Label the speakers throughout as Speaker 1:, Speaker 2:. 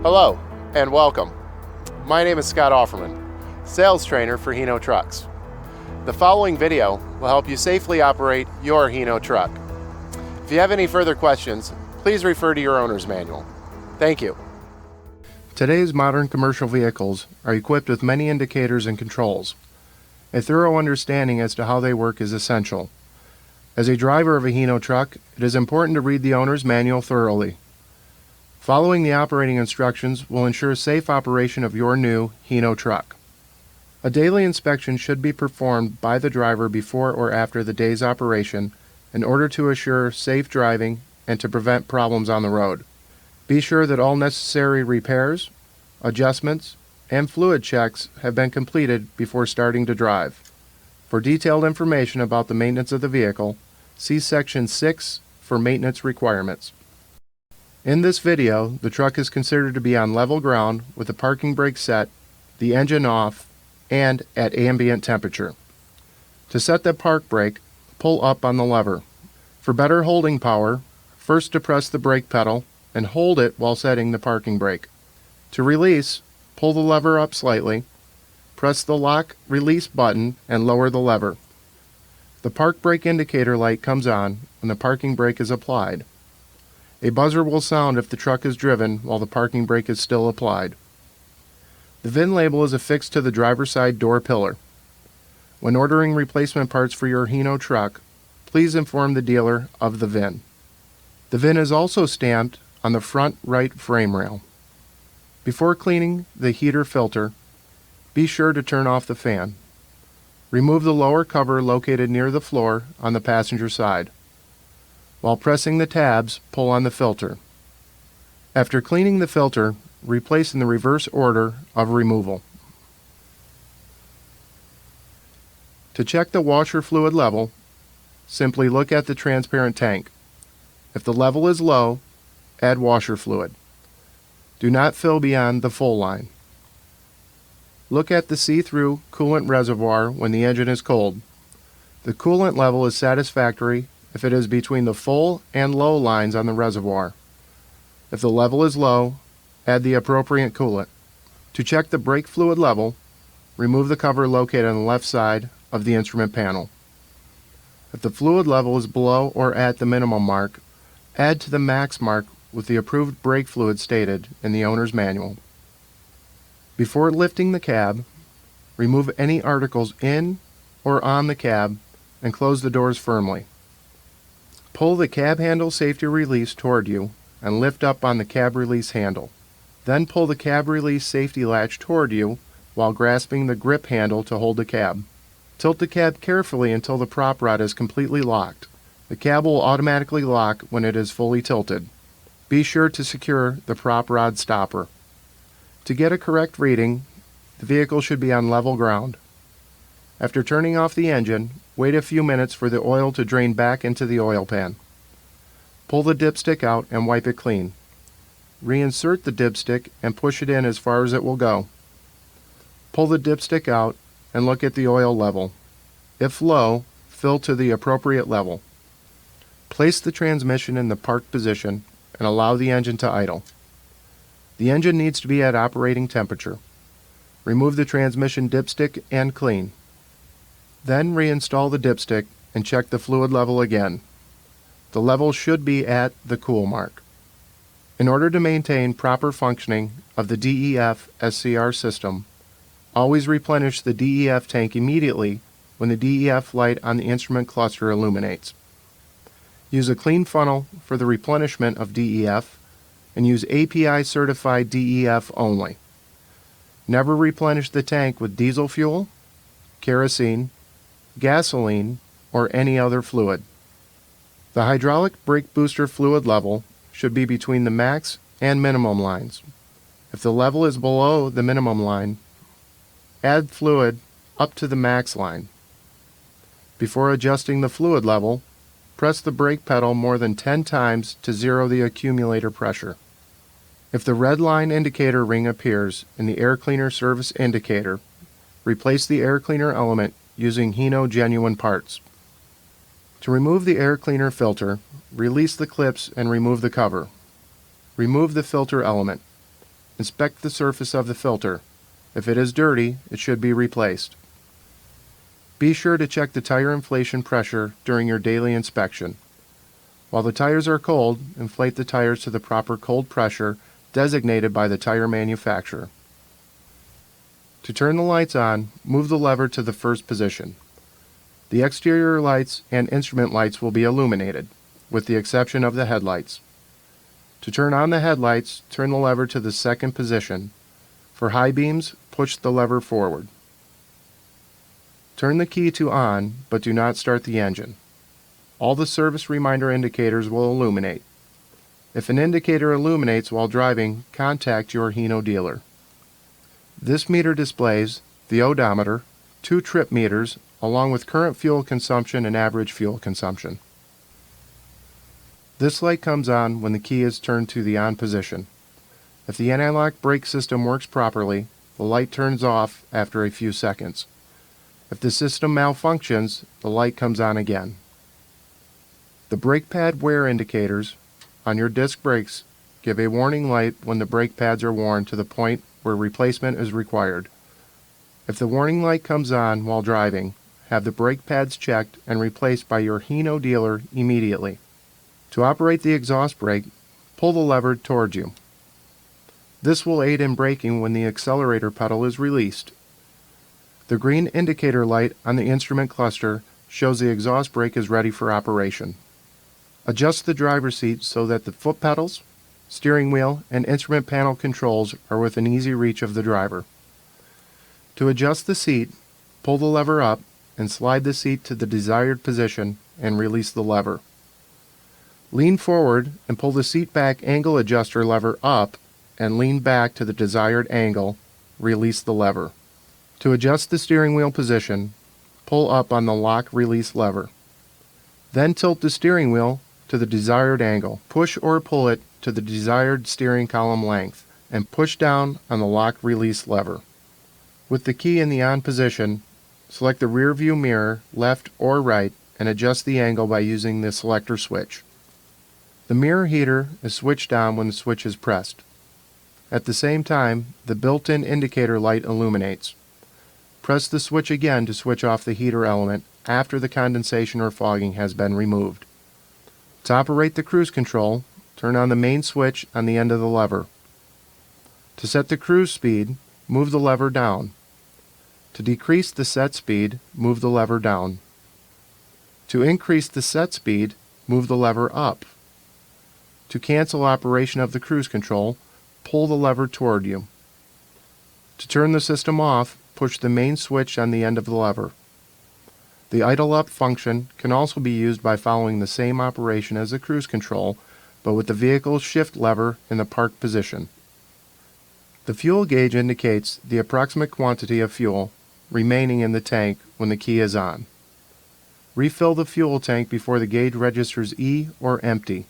Speaker 1: Hello and welcome. My name is Scott Offerman, sales trainer for Hino Trucks. The following video will help you safely operate your Hino truck. If you have any further questions, please refer to your owner's manual. Thank you. Today's modern commercial vehicles are equipped with many indicators and controls. A thorough understanding as to how they work is essential. As a driver of a Hino truck, it is important to read the owner's manual thoroughly. Following the operating instructions will ensure safe operation of your new Hino truck. A daily inspection should be performed by the driver before or after the day's operation in order to assure safe driving and to prevent problems on the road. Be sure that all necessary repairs, adjustments, and fluid checks have been completed before starting to drive. For detailed information about the maintenance of the vehicle, see Section 6 for maintenance requirements. In this video, the truck is considered to be on level ground with the parking brake set, the engine off, and at ambient temperature. To set the park brake, pull up on the lever. For better holding power, first depress the brake pedal and hold it while setting the parking brake. To release, pull the lever up slightly, press the lock release button and lower the lever. The park brake indicator light comes on when the parking brake is applied. A buzzer will sound if the truck is driven while the parking brake is still applied. The VIN label is affixed to the driver's side door pillar. When ordering replacement parts for your Hino truck, please inform the dealer of the VIN. The VIN is also stamped on the front right frame rail. Before cleaning the heater filter, be sure to turn off the fan. Remove the lower cover located near the floor on the passenger side. While pressing the tabs, pull on the filter. After cleaning the filter, replace in the reverse order of removal. To check the washer fluid level, simply look at the transparent tank. If the level is low, add washer fluid. Do not fill beyond the full line. Look at the see-through coolant reservoir when the engine is cold. The coolant level is satisfactory if it is between the full and low lines on the reservoir. If the level is low, add the appropriate coolant. To check the brake fluid level, remove the cover located on the left side of the instrument panel. If the fluid level is below or at the minimum mark, add to the max mark with the approved brake fluid stated in the owner's manual. Before lifting the cab, remove any articles in or on the cab and close the doors firmly. Pull the cab handle safety release toward you and lift up on the cab release handle. Then pull the cab release safety latch toward you while grasping the grip handle to hold the cab. Tilt the cab carefully until the prop rod is completely locked. The cab will automatically lock when it is fully tilted. Be sure to secure the prop rod stopper. To get a correct reading, the vehicle should be on level ground. After turning off the engine, wait a few minutes for the oil to drain back into the oil pan. Pull the dipstick out and wipe it clean. Reinsert the dipstick and push it in as far as it will go. Pull the dipstick out and look at the oil level. If low, fill to the appropriate level. Place the transmission in the park position and allow the engine to idle. The engine needs to be at operating temperature. Remove the transmission dipstick and clean. Then reinstall the dipstick and check the fluid level again. The level should be at the cool mark. In order to maintain proper functioning of the DEF SCR system, always replenish the DEF tank immediately when the DEF light on the instrument cluster illuminates. Use a clean funnel for the replenishment of DEF and use API certified DEF only. Never replenish the tank with diesel fuel, kerosene, gasoline, or any other fluid. The hydraulic brake booster fluid level should be between the max and minimum lines. If the level is below the minimum line, add fluid up to the max line. Before adjusting the fluid level, press the brake pedal more than 10 times to zero the accumulator pressure. If the red line indicator ring appears in the air cleaner service indicator, replace the air cleaner element using Hino genuine parts. To remove the air cleaner filter, release the clips and remove the cover. Remove the filter element. inspect the surface of the filter. If it is dirty, it should be replaced. Be sure to check the tire inflation pressure during your daily inspection. While the tires are cold, inflate the tires to the proper cold pressure designated by the tire manufacturer. To turn the lights on, move the lever to the first position. The exterior lights and instrument lights will be illuminated, with the exception of the headlights. To turn on the headlights, turn the lever to the second position. For high beams, push the lever forward. Turn the key to on, but do not start the engine. All the service reminder indicators will illuminate. If an indicator illuminates while driving, contact your Hino dealer. This meter displays the odometer, 2 trip meters, along with current fuel consumption and average fuel consumption. This light comes on when the key is turned to the on position. If the anti-lock brake system works properly, the light turns off after a few seconds. If the system malfunctions, the light comes on again. The brake pad wear indicators on your disc brakes give a warning light when the brake pads are worn to the point where replacement is required. If the warning light comes on while driving, have the brake pads checked and replaced by your Hino dealer immediately. To operate the exhaust brake, pull the lever towards you. This will aid in braking when the accelerator pedal is released. The green indicator light on the instrument cluster shows the exhaust brake is ready for operation. Adjust the driver's seat so that the foot pedals, steering wheel, and instrument panel controls are within easy reach of the driver. To adjust the seat, pull the lever up and slide the seat to the desired position and release the lever. Lean forward and pull the seat back angle adjuster lever up and lean back to the desired angle. Release the lever. To adjust the steering wheel position, pull up on the lock release lever. Then tilt the steering wheel to the desired angle. Push or pull it to the desired steering column length and push down on the lock release lever. With the key in the on position, select the rear view mirror, left or right, and adjust the angle by using the selector switch. The mirror heater is switched on when the switch is pressed. At the same time, the built-in indicator light illuminates. Press the switch again to switch off the heater element after the condensation or fogging has been removed. To operate the cruise control, turn on the main switch on the end of the lever. To set the cruise speed, move the lever down. To decrease the set speed, move the lever down. To increase the set speed, move the lever up. To cancel operation of the cruise control, pull the lever toward you. To turn the system off, push the main switch on the end of the lever. The idle up function can also be used by following the same operation as the cruise control, but with the vehicle's shift lever in the park position. The fuel gauge indicates the approximate quantity of fuel remaining in the tank when the key is on. Refill the fuel tank before the gauge registers E or empty.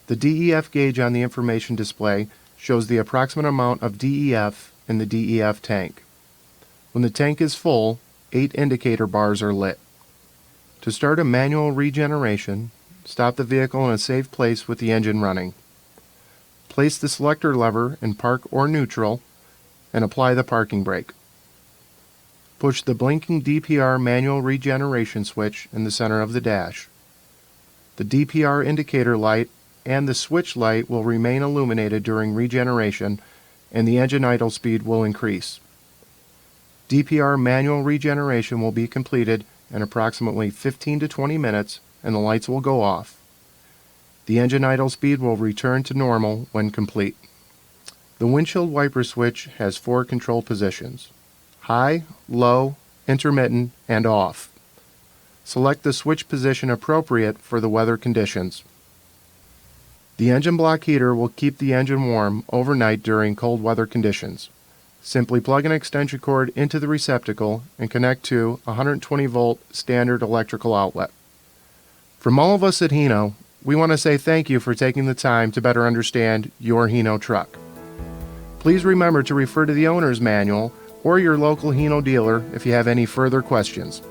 Speaker 1: The DEF gauge on the information display shows the approximate amount of DEF in the DEF tank. When the tank is full, 8 indicator bars are lit. To start a manual regeneration, stop the vehicle in a safe place with the engine running. Place the selector lever in park or neutral and apply the parking brake. Push the blinking DPR manual regeneration switch in the center of the dash. The DPR indicator light and the switch light will remain illuminated during regeneration, and the engine idle speed will increase. DPR manual regeneration will be completed in approximately 15 to 20 minutes, and the lights will go off. The engine idle speed will return to normal when complete. The windshield wiper switch has 4 control positions: high, low, intermittent, and off. Select the switch position appropriate for the weather conditions. The engine block heater will keep the engine warm overnight during cold weather conditions. Simply plug an extension cord into the receptacle and connect to a 120-volt standard electrical outlet. From all of us at Hino, we want to say thank you for taking the time to better understand your Hino truck. Please remember to refer to the owner's manual or your local Hino dealer if you have any further questions.